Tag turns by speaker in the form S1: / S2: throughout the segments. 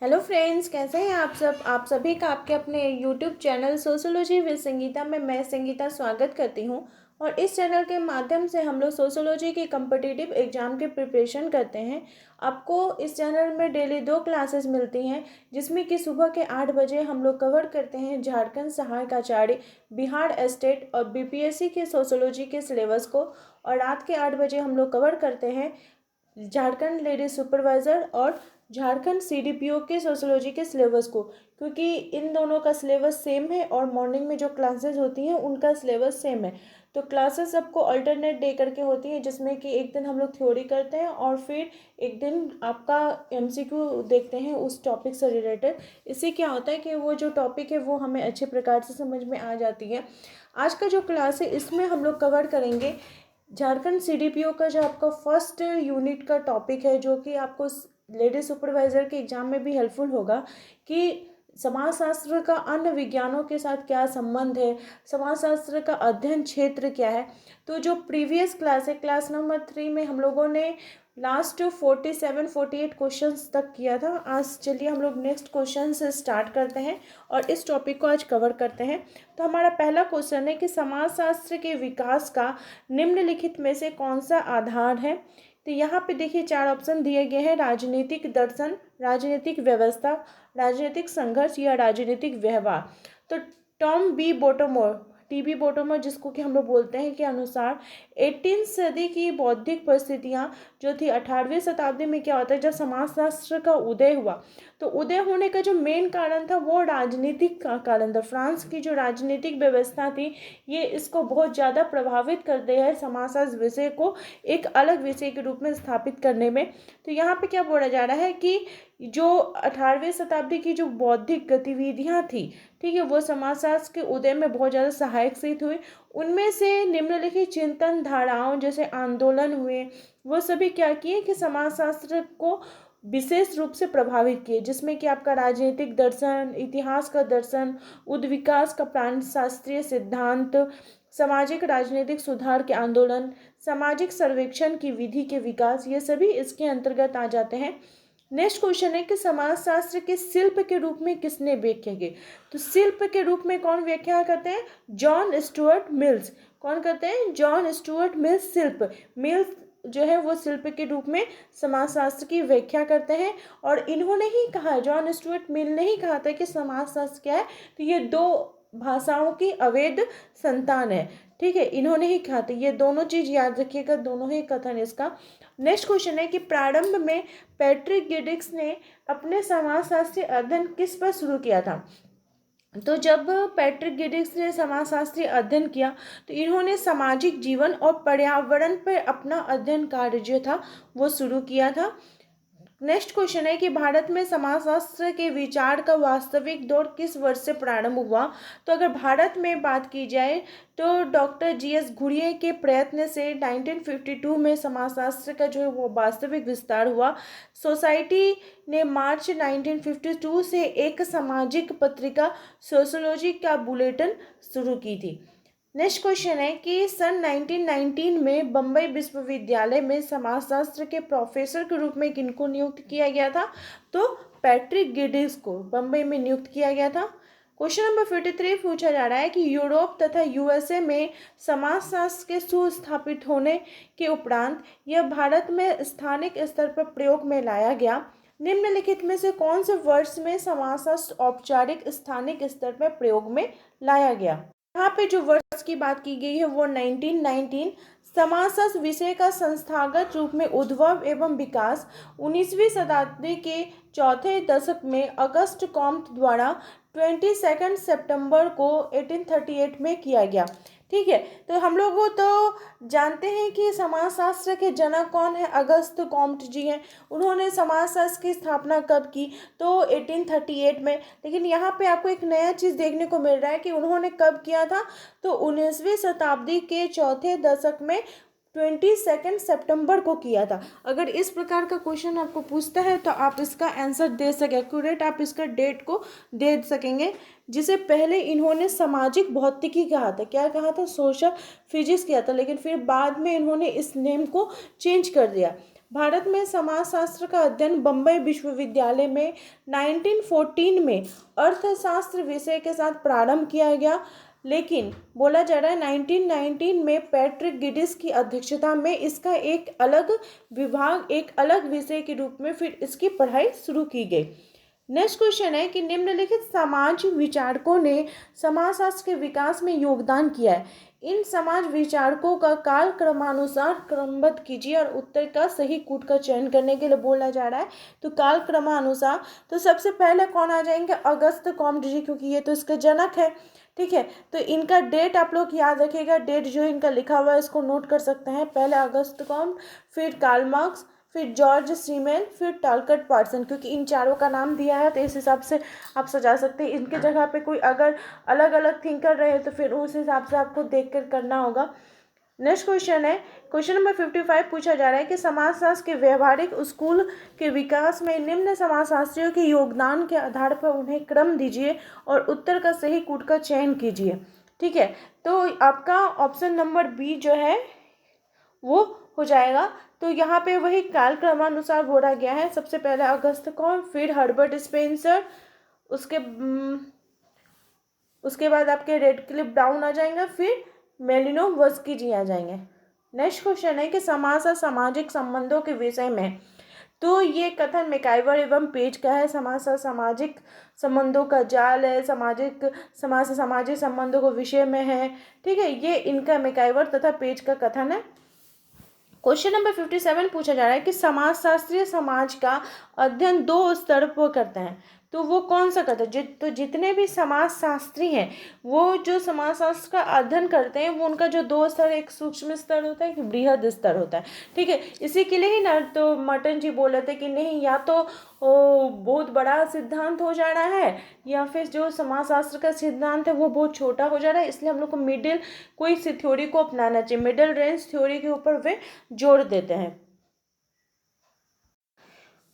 S1: Hello friends, कैसे हैं आप सब। आप सभी का आपके अपने YouTube channel sociology with Sangeeta में मैं संगीता स्वागत करती हूं। और इस चैनल के माध्यम से हम लोग सोशियोलॉजी के कम्पिटिटिव एग्ज़ाम की प्रिपरेशन करते हैं। आपको इस चैनल में डेली 2 क्लासेस मिलती हैं, जिसमें कि सुबह के 8 बजे हम लोग कवर करते हैं झारखंड सहायक आचार्य, बिहार स्टेट और बीपीएससी के सोशियोलॉजी के सिलेबस को। और रात के 8 बजे हम लोग कवर करते हैं झारखंड लेडी सुपरवाइज़र और झारखंड सीडीपीओ के सोशियोलॉजी के सिलेबस को, क्योंकि इन दोनों का सिलेबस सेम है और मॉर्निंग में जो क्लासेस होती हैं उनका सिलेबस सेम है। तो क्लासेस सबको अल्टरनेट डे करके होती हैं, जिसमें कि एक दिन हम लोग थ्योरी करते हैं और फिर एक दिन आपका एमसीक्यू देखते हैं उस टॉपिक से रिलेटेड। इससे क्या होता है कि वो जो टॉपिक है वो हमें अच्छे प्रकार से समझ में आ जाती है। आज का जो क्लास है इसमें हम लोग कवर करेंगे झारखंड सीडीपीओ का जो आपका फर्स्ट यूनिट का टॉपिक है, जो कि आपको लेडी सुपरवाइज़र के एग्ज़ाम में भी हेल्पफुल होगा कि समाजशास्त्र का अन्य विज्ञानों के साथ क्या संबंध है, समाजशास्त्र का अध्ययन क्षेत्र क्या है। तो जो प्रीवियस क्लास है, क्लास नंबर 3 में हम लोगों ने लास्ट 47-48 क्वेश्चंस तक किया था। आज चलिए हम लोग नेक्स्ट क्वेश्चन से स्टार्ट करते हैं और इस टॉपिक को आज कवर करते हैं। तो हमारा पहला क्वेश्चन है कि समाजशास्त्र के विकास का निम्नलिखित में से कौन सा आधार है। तो यहाँ पे देखिए 4 ऑप्शन दिए गए हैं: राजनीतिक दर्शन, राजनीतिक व्यवस्था, राजनीतिक संघर्ष या राजनीतिक व्यवहार। तो टॉम बी बोटोमोर, टीबी बोटोमोर जिसको कि हम लोग बोलते हैं, के अनुसार 18वीं सदी की बौद्धिक परिस्थितियाँ जो थी 18वीं शताब्दी में क्या होता है, जब समाजशास्त्र का उदय हुआ तो उदय होने का जो मेन कारण था वो राजनीतिक का कारण था। फ्रांस की जो राजनीतिक व्यवस्था थी ये इसको बहुत ज़्यादा प्रभावित कर दिया है समाजशास्त्र विषय को एक अलग विषय के रूप में स्थापित करने में। तो यहाँ पे क्या बोला जा रहा है कि जो 18वीं शताब्दी की जो बौद्धिक गतिविधियाँ थी, ठीक है, वो समाजशास्त्र के उदय में बहुत ज़्यादा सहायक सिद्ध हुई। उनमें से निम्नलिखित चिंतन धाराओं जैसे आंदोलन हुए वो सभी क्या किए कि समाजशास्त्र को विशेष रूप से प्रभावित किए, जिसमें कि आपका राजनीतिक दर्शन, इतिहास का दर्शन, उद्विकास का प्राणशास्त्रीय सिद्धांत, सामाजिक राजनीतिक सुधार के आंदोलन, सामाजिक सर्वेक्षण की विधि के विकास, ये सभी इसके अंतर्गत आ जाते हैं। नेक्स्ट क्वेश्चन है कि समाजशास्त्र के शिल्प के रूप में किसने व्याख्या की। तो शिल्प के रूप में कौन व्याख्या करते हैं? John Stuart mills. कौन करते हैं? जॉन स्टुअर्ट मिल्स शिल्प। मिल्स जो है वो शिल्प के रूप में समाजशास्त्र की व्याख्या करते हैं। और इन्होंने ही कहा है, जॉन स्टुअर्ट मिल ने ही कहा था कि समाजशास्त्र क्या है, तो ये दो भाषाओं की अवैध संतान है। ठीक है, इन्होंने ही कहा था। ये दोनों चीज़ याद रखिएगा, दोनों ही कथन इसका। नेक्स्ट क्वेश्चन है कि प्रारंभ में पैट्रिक गिडिक्स ने अपने समाजशास्त्री अध्ययन किस पर शुरू किया था। तो जब पैट्रिक गिडिक्स ने समाजशास्त्री अध्ययन किया तो इन्होंने सामाजिक जीवन और पर्यावरण पर अपना अध्ययन कार्य जो था वो शुरू किया था। नेक्स्ट क्वेश्चन है कि भारत में समाजशास्त्र के विचार का वास्तविक दौर किस वर्ष से प्रारंभ हुआ। तो अगर भारत में बात की जाए तो डॉक्टर जीएस घुरिये के प्रयत्न से 1952 में समाजशास्त्र का जो है वो वास्तविक विस्तार हुआ। सोसाइटी ने मार्च 1952 से एक सामाजिक पत्रिका सोशियोलॉजी का बुलेटिन शुरू की थी। नेक्स्ट क्वेश्चन है कि सन 1919 में बम्बई विश्वविद्यालय में समाजशास्त्र के प्रोफेसर के रूप में किनको नियुक्त किया गया था। तो पैट्रिक गिडिक्स को बम्बई में नियुक्त किया गया था। क्वेश्चन नंबर 53 पूछा जा रहा है कि यूरोप तथा यूएसए में समाजशास्त्र के सुस्थापित होने के उपरांत यह भारत में स्थानिक स्तर पर प्रयोग में लाया गया। निम्नलिखित में से कौन से वर्ष में समाजशास्त्र औपचारिक स्थानिक स्तर पर प्रयोग में लाया गया। यहाँ पे जो वर्ष की बात की गई है वो 1919। समाजशास्त्र विषय का संस्थागत रूप में उद्भव एवं विकास 19वीं शताब्दी के चौथे दशक में अगस्त कॉम्ट द्वारा 22 सितंबर को 1838 में किया गया। ठीक है, तो हम लोग तो जानते हैं कि समाजशास्त्र के जनक कौन है, अगस्त कॉम्ट जी हैं। उन्होंने समाजशास्त्र की स्थापना कब की? तो 1838 में। लेकिन यहाँ पे आपको एक नया चीज़ देखने को मिल रहा है कि उन्होंने कब किया था, तो 19वीं शताब्दी के चौथे दशक में 22 सितंबर को किया था। अगर इस प्रकार का क्वेश्चन आपको पूछता है तो आप इसका आंसर दे सके, एक्यूरेट आप इसका डेट को दे सकेंगे। जिसे पहले इन्होंने सामाजिक भौतिकी कहा था, क्या कहा था? सोशल फिजिक्स किया था, लेकिन फिर बाद में इन्होंने इस नेम को चेंज कर दिया। भारत में समाजशास्त्र का अध्ययन बम्बई विश्वविद्यालय में 1914 में अर्थशास्त्र विषय के साथ प्रारंभ किया गया, लेकिन बोला जा रहा है 1919 में पैट्रिक गिडिस की अध्यक्षता में इसका एक अलग विभाग, एक अलग विषय के रूप में फिर इसकी पढ़ाई शुरू की गई। नेक्स्ट क्वेश्चन है कि निम्नलिखित समाज विचारकों ने समाजशास्त्र के विकास में योगदान किया है। इन समाज विचारकों का काल क्रमानुसार क्रमबद्ध कीजिए और उत्तर का सही कूट का चयन करने के लिए बोला जा रहा है। तो काल क्रमानुसार तो सबसे पहले कौन आ जाएंगे? अगस्त कॉम्टे जी, क्योंकि ये तो इसके जनक है। ठीक है, तो इनका डेट आप लोग याद रखिएगा, डेट जो इनका लिखा हुआ है इसको नोट कर सकते हैं। पहले अगस्त कॉम्ट, फिर कार्ल मार्क्स, फिर जॉर्ज सीमेल, फिर टालकट पार्सन, क्योंकि इन चारों का नाम दिया है तो इस हिसाब से आप सजा सकते हैं। इनके जगह पे कोई अगर अलग अलग थिंकर रहे तो फिर उस हिसाब से आपको देख कर करना होगा। नेक्स्ट क्वेश्चन है, क्वेश्चन नंबर 55 पूछा जा रहा है कि समाजशास्त्र के व्यवहारिक स्कूल के विकास में निम्न समाजशास्त्रियों के योगदान के आधार पर उन्हें क्रम दीजिए और उत्तर का सही कूट का चयन कीजिए। ठीक है, तो आपका ऑप्शन नंबर बी जो है वो हो जाएगा। तो यहाँ पे वही काल क्रमानुसार बोला गया है। सबसे पहले अगस्त कॉम्ट, फिर हर्बर्ट स्पेंसर, उसके बाद आपके रेडक्लिफ ब्राउन आ जाएंगे, फिर मेलिनोवस्की जी आ जाएंगे। नेक्स्ट क्वेश्चन है कि समाज और सामाजिक संबंधों के विषय में, तो ये कथन मैकाइवर एवं पेज का है। समाज और सामाजिक संबंधों का जाल है, समाज से सामाजिक संबंधों को विषय में है। ठीक है, ये इनका मैकाइवर तथा पेज का कथन है। क्वेश्चन नंबर 57 पूछा जा रहा है कि समाजशास्त्रीय समाज का अध्ययन दो स्तर पर करते हैं, तो वो कौन सा करता है? तो जितने भी समाजशास्त्री हैं वो जो समाजशास्त्र का अध्ययन करते हैं वो उनका जो दो स्तर, एक सूक्ष्म स्तर होता है, एक बृहद स्तर होता है। ठीक है, इसी के लिए ही ना तो मर्टन जी बोल रहे थे कि नहीं, या तो बहुत बड़ा सिद्धांत हो जा रहा है या फिर जो समाजशास्त्र का सिद्धांत है वो बहुत छोटा हो जा रहा है, इसलिए हम लोग को मिडिल कोई सी थ्योरी को अपनाना चाहिए। मिडिल रेंज थ्योरी के ऊपर वे जोड़ देते हैं।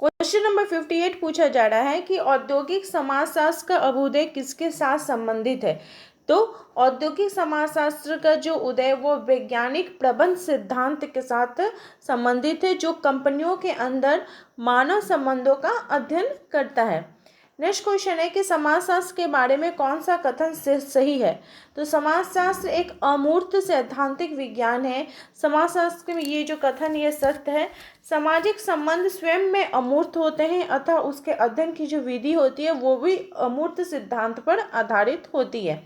S1: क्वेश्चन नंबर 58 पूछा जा रहा है कि औद्योगिक समाजशास्त्र का अभ्युदय किसके साथ संबंधित है? तो औद्योगिक समाजशास्त्र का जो उदय वो वैज्ञानिक प्रबंध सिद्धांत के साथ संबंधित है, जो कंपनियों के अंदर मानव संबंधों का अध्ययन करता है। नेक्स्ट क्वेश्चन है कि समाजशास्त्र के बारे में कौन सा कथन सही है? तो समाजशास्त्र एक अमूर्त सैद्धांतिक विज्ञान है। समाजशास्त्र में ये जो कथन ये सत्य है। सामाजिक संबंध स्वयं में अमूर्त होते हैं, अतः उसके अध्ययन की जो विधि होती है वो भी अमूर्त सिद्धांत पर आधारित होती है।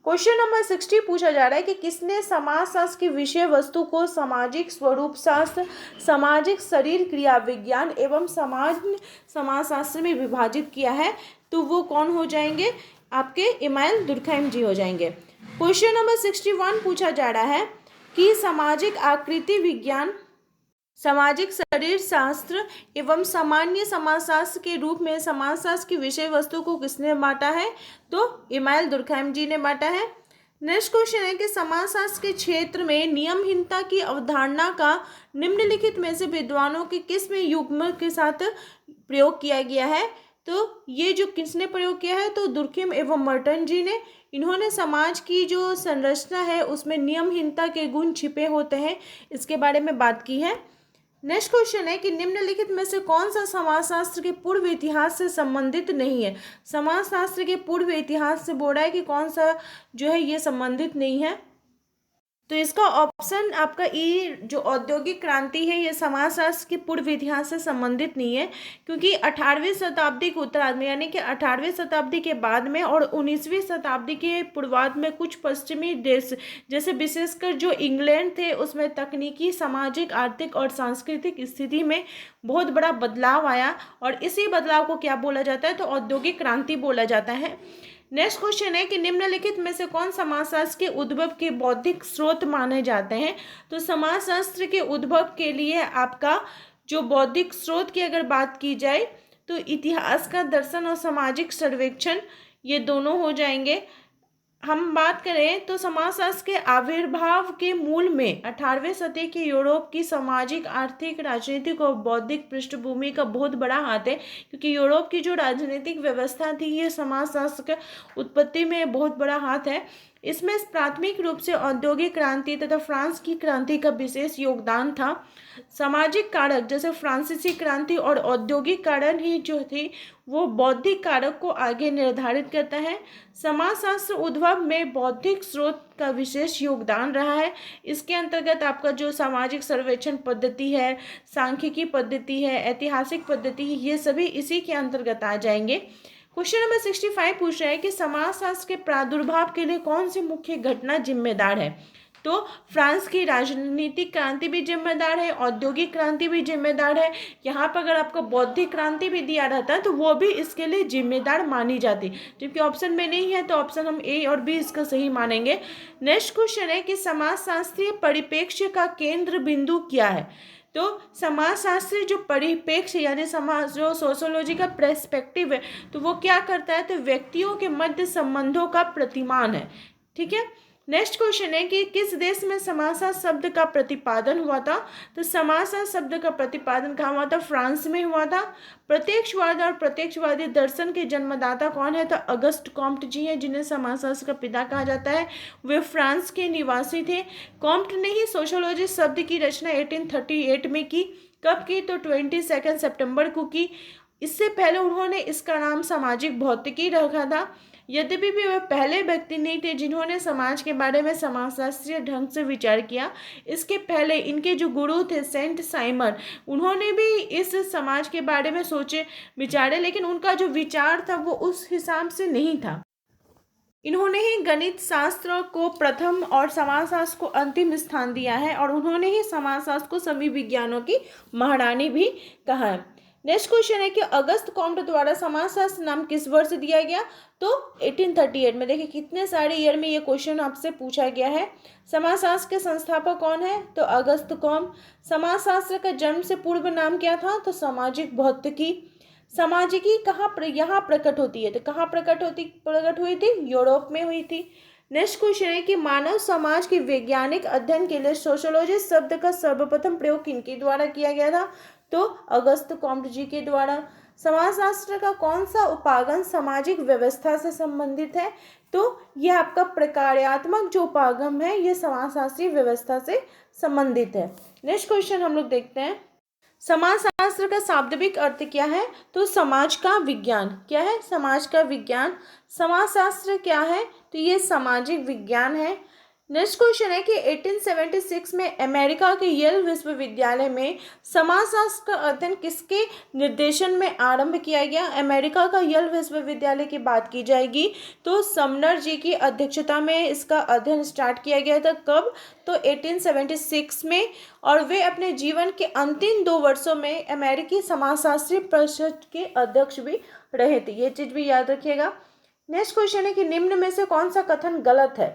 S1: क्वेश्चन नंबर 60 पूछा जा रहा है कि किसने समाजशास्त्र की विषय वस्तु को सामाजिक स्वरूप शास्त्र, सामाजिक शरीर क्रिया विज्ञान एवं समाजशास्त्र में विभाजित किया है? तो वो कौन हो जाएंगे? आपके इमाइल दुर्खैम जी हो जाएंगे। क्वेश्चन नंबर 61 पूछा जा रहा है कि सामाजिक आकृति विज्ञान, सामाजिक शरीर शास्त्र एवं सामान्य समाजशास्त्र के रूप में समाजशास्त्र की विषय वस्तु को किसने बांटा है? तो इमाइल दुर्खैम जी ने बांटा है। नेक्स्ट क्वेश्चन है कि समाजशास्त्र के क्षेत्र में नियमहीनता की अवधारणा का निम्नलिखित में से विद्वानों के किस में युग्म के साथ प्रयोग किया गया है? तो ये जो किसने प्रयोग किया है? तो दुर्खैम एवं मर्टन जी ने। इन्होंने समाज की जो संरचना है उसमें नियमहीनता के गुण छिपे होते हैं, इसके बारे में बात की है। नेक्स्ट क्वेश्चन है कि निम्नलिखित में से कौन सा समाजशास्त्र के पूर्व इतिहास से संबंधित नहीं है? समाजशास्त्र के पूर्व इतिहास से बोला है कि कौन सा जो है ये संबंधित नहीं है। तो इसका ऑप्शन आपका ई जो औद्योगिक क्रांति है ये समाजशास्त्र के पूर्व इतिहास से संबंधित नहीं है, क्योंकि 18वीं शताब्दी के उत्तरार्ध में यानी कि 18वीं शताब्दी के बाद में और 19वीं शताब्दी के पूर्वार्ध में कुछ पश्चिमी देश जैसे विशेषकर जो इंग्लैंड थे उसमें तकनीकी, सामाजिक, आर्थिक और सांस्कृतिक स्थिति में बहुत बड़ा बदलाव आया और इसी बदलाव को क्या बोला जाता है? तो औद्योगिक क्रांति बोला जाता है। नेक्स्ट क्वेश्चन है कि निम्नलिखित में से कौन समाजशास्त्र के उद्भव के बौद्धिक स्रोत माने जाते हैं? तो समाजशास्त्र के उद्भव के लिए आपका जो बौद्धिक स्रोत की अगर बात की जाए तो इतिहास का दर्शन और सामाजिक सर्वेक्षण ये दोनों हो जाएंगे। हम बात करें तो समाजशास्त्र के आविर्भाव के मूल में 18वें शताब्दी के यूरोप की सामाजिक, आर्थिक, राजनीतिक और बौद्धिक पृष्ठभूमि का बहुत बड़ा हाथ है, क्योंकि यूरोप की जो राजनीतिक व्यवस्था थी ये समाजशास्त्र के उत्पत्ति में बहुत बड़ा हाथ है। इसमें प्राथमिक रूप से औद्योगिक क्रांति तथा फ्रांस की क्रांति का विशेष योगदान था। सामाजिक कारक जैसे फ्रांसीसी क्रांति और औद्योगिक कारण ही जो थी वो बौद्धिक कारक को आगे निर्धारित करता है। समाजशास्त्र उद्भव में बौद्धिक स्रोत का विशेष योगदान रहा है। इसके अंतर्गत आपका जो सामाजिक सर्वेक्षण पद्धति है, सांख्यिकी पद्धति है, ऐतिहासिक पद्धति है, ये सभी इसी के अंतर्गत आ जाएंगे। क्वेश्चन नंबर 65 पूछ रहा है कि समाजशास्त्र के प्रादुर्भाव के लिए कौन सी मुख्य घटना जिम्मेदार है। तो फ्रांस की राजनीतिक क्रांति भी जिम्मेदार है, औद्योगिक क्रांति भी जिम्मेदार है। यहाँ पर अगर आपको बौद्धिक क्रांति भी दिया रहता है तो वो भी इसके लिए जिम्मेदार मानी जाती, जबकि ऑप्शन में नहीं है तो ऑप्शन हम ए और बी इसका सही मानेंगे। नेक्स्ट क्वेश्चन है कि समाजशास्त्रीय परिप्रेक्ष्य का केंद्र बिंदु क्या है। तो समाजशास्त्री जो परिप्रेक्ष्य यानी समाज जो सोशोलॉजी का पर्सपेक्टिव है तो वो क्या करता है, तो व्यक्तियों के मध्य संबंधों का प्रतिमान है। ठीक है। नेक्स्ट क्वेश्चन है कि किस देश में समाजशास्त्र शब्द का प्रतिपादन हुआ था। तो समाजशास्त्र शब्द का प्रतिपादन कहाँ हुआ था, फ्रांस में हुआ था। प्रत्यक्षवाद और प्रत्यक्षवादी दर्शन के जन्मदाता कौन है, तो अगस्त कॉम्ट जी हैं, जिन्हें समाजशास्त्र का पिता कहा जाता है। वे फ्रांस के निवासी थे। कॉम्ट ने ही सोशियोलॉजी शब्द की रचना 1838 में की। कब की, तो 22 सितंबर को की। इससे पहले उन्होंने इसका नाम सामाजिक भौतिकी रखा था। यद्यपि भी वे पहले व्यक्ति नहीं थे जिन्होंने समाज के बारे में समाजशास्त्रीय ढंग से विचार किया। इसके पहले इनके जो गुरु थे सेंट साइमन, उन्होंने भी इस समाज के बारे में सोचे विचारे, लेकिन उनका जो विचार था वो उस हिसाब से नहीं था। इन्होंने ही गणित शास्त्र को प्रथम और समाजशास्त्र को अंतिम स्थान दिया है, और उन्होंने ही समाजशास्त्र को सभी विज्ञानों की महारानी भी कहा है। नेक्स्ट क्वेश्चन है कि अगस्त कॉम्ट द्वारा समाजशास्त्र नाम किस वर्ष दिया गया, तो 1838 में। देखिए कितने सारे ईयर में ये क्वेश्चन आपसे पूछा गया है। समाजशास्त्र के संस्थापक कौन है, तो अगस्त कॉम्ट। समाजशास्त्र का जन्म से पूर्व नाम क्या था, तो सामाजिक भौतिकी। सामाजिकी कहाँ यहाँ प्रकट होती है, तो कहाँ प्रकट हुई थी, यूरोप में हुई थी। नेक्स्ट क्वेश्चन है कि मानव समाज के वैज्ञानिक अध्ययन के लिए सोशियोलॉजी शब्द का सर्वप्रथम प्रयोग किनके द्वारा किया गया था, तो अगस्त कॉम्ट जी के द्वारा। समाजशास्त्र का कौन सा उपागम सामाजिक व्यवस्था से संबंधित है, तो यह आपका प्रकार्यात्मक जो उपागम है ये समाजशास्त्रीय व्यवस्था से संबंधित है। नेक्स्ट क्वेश्चन हम लोग देखते हैं, समाजशास्त्र का शाब्दिक अर्थ क्या है, तो समाज का विज्ञान। क्या है, समाज का विज्ञान। समाजशास्त्र क्या है, तो ये सामाजिक विज्ञान है। नेक्स्ट क्वेश्चन है कि 1876 में अमेरिका के येल विश्वविद्यालय में समाजशास्त्र का अध्ययन किसके निर्देशन में आरंभ किया गया। अमेरिका का येल विश्वविद्यालय की बात की जाएगी तो समनर जी की अध्यक्षता में इसका अध्ययन स्टार्ट किया गया था। कब, तो 1876 में, और वे अपने जीवन के अंतिम 2 वर्षों में अमेरिकी समाजशास्त्री परिषद के अध्यक्ष भी रहे थे। ये चीज भी याद रखिएगा। नेक्स्ट क्वेश्चन है कि निम्न में से कौन सा कथन गलत है,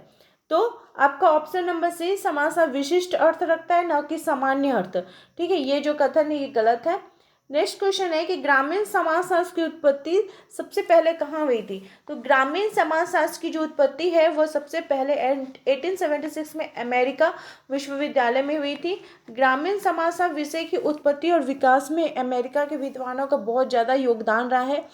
S1: तो आपका ऑप्शन नंबर सी समास विशिष्ट अर्थ रखता है, न कि सामान्य अर्थ। ठीक है, ये जो कथन है ये गलत है। नेक्स्ट क्वेश्चन है कि ग्रामीण समाजशास्त्र की उत्पत्ति सबसे पहले कहाँ हुई थी, तो ग्रामीण समाजशास्त्र की जो उत्पत्ति है वो सबसे पहले 1876 में अमेरिका विश्वविद्यालय में हुई थी। ग्रामीण समाजशास्त्र विषय की उत्पत्ति और विकास में अमेरिका के विद्वानों का बहुत ज़्यादा योगदान रहा है।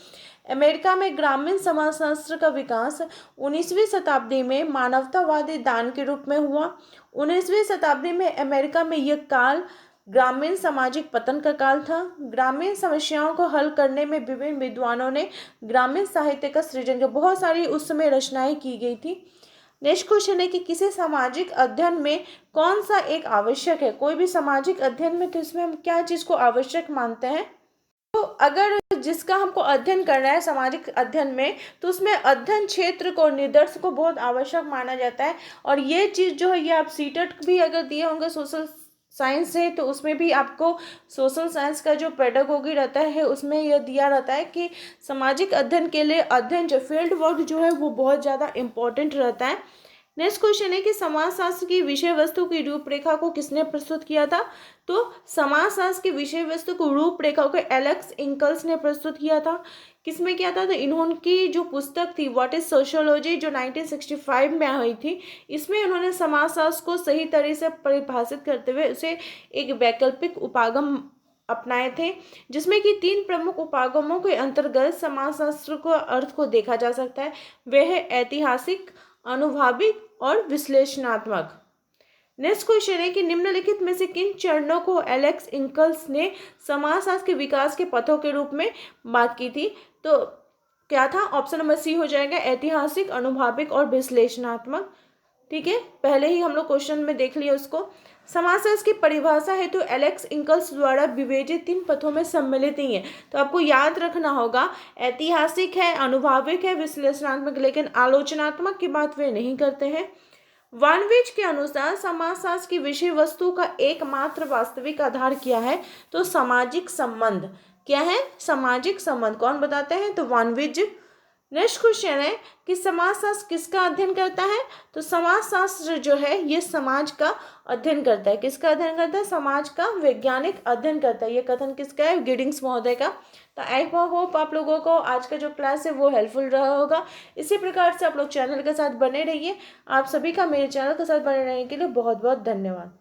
S1: अमेरिका में ग्रामीण समाजशास्त्र का विकास 19वीं शताब्दी में मानवतावादी दान के रूप में हुआ। 19वीं शताब्दी में अमेरिका में यह काल ग्रामीण सामाजिक पतन का काल था। ग्रामीण समस्याओं को हल करने में विभिन्न विद्वानों ने ग्रामीण साहित्य का सृजन किया। बहुत सारी उस समय रचनाएं की गई थी। नेक्स्ट क्वेश्चन है कि किसी सामाजिक अध्ययन में कौन सा एक आवश्यक है। कोई भी सामाजिक अध्ययन में तो इसमें हम क्या चीज़ को आवश्यक मानते हैं, तो अगर जिसका हमको अध्ययन करना है सामाजिक अध्ययन में तो उसमें अध्ययन क्षेत्र को निदर्श को बहुत आवश्यक माना जाता है। और ये चीज़ जो है ये आप सीटेट भी अगर दिए होंगे सोशल साइंस से तो उसमें भी आपको सोशल साइंस का जो पेडागोगी रहता है उसमें यह दिया रहता है कि सामाजिक अध्ययन के लिए अध्ययन जो फील्ड वर्क जो है वो बहुत ज़्यादा इम्पोर्टेंट रहता है। नेक्स्ट क्वेश्चन है कि समाजशास्त्र की विषय वस्तु की रूपरेखा को किसने प्रस्तुत किया था, तो समाजशास्त्र की विषय वस्तु को रूपरेखा को एलेक्स इंकल्स ने प्रस्तुत किया था। किसमें किया था, तो इन्होंने जो पुस्तक थी व्हाट इज सोशियोलॉजी जो 1965 में हुई थी, इसमें उन्होंने समाजशास्त्र को सही तरह से परिभाषित करते हुए उसे एक वैकल्पिक उपागम अपनाए थे, जिसमें कि 3 प्रमुख उपागमों के अंतर्गत समाजशास्त्र को अर्थ को देखा जा सकता है। वह है ऐतिहासिक, अनुभाविक और विश्लेषणात्मक। नेक्स्ट क्वेश्चन है कि निम्नलिखित में से किन चरणों को एलेक्स इंकल्स ने समाजशास्त्र के विकास के पथों के रूप में बात की थी? तो क्या था? ऑप्शन नंबर सी हो जाएगा, ऐतिहासिक, अनुभाविक और विश्लेषणात्मक। ठीक है, पहले ही हम लोग क्वेश्चन में देख लिया उसको। समाजशास्त्र की परिभाषा है तो एलेक्स इंकल्स द्वारा विवेचित 3 पथों में सम्मिलित ही है। तो आपको याद रखना होगा, ऐतिहासिक है, अनुभाविक है, विश्लेषणात्मक, लेकिन आलोचनात्मक की बात वे नहीं करते हैं। वानविच के अनुसार समाजशास्त्र की विषय वस्तु का एकमात्र वास्तविक आधार क्या है? तो सामाजिक संबंध। क्या है? सामाजिक संबंध। कौन बताते हैं? तो वानविच। नेक्स्ट क्वेश्चन है कि समाजशास्त्र किसका अध्ययन करता है? तो समाजशास्त्र जो है ये समाज का अध्ययन करता है। किसका अध्ययन करता है? समाज का वैज्ञानिक अध्ययन करता है। ये कथन किसका है? गिडिंग्स महोदय का। तो आई होप आप लोगों को आज का जो क्लास है वो हेल्पफुल रहा होगा। इसी प्रकार से आप लोग चैनल के साथ बने रहिए। आप सभी का मेरे चैनल के साथ बने रहने के लिए बहुत बहुत धन्यवाद।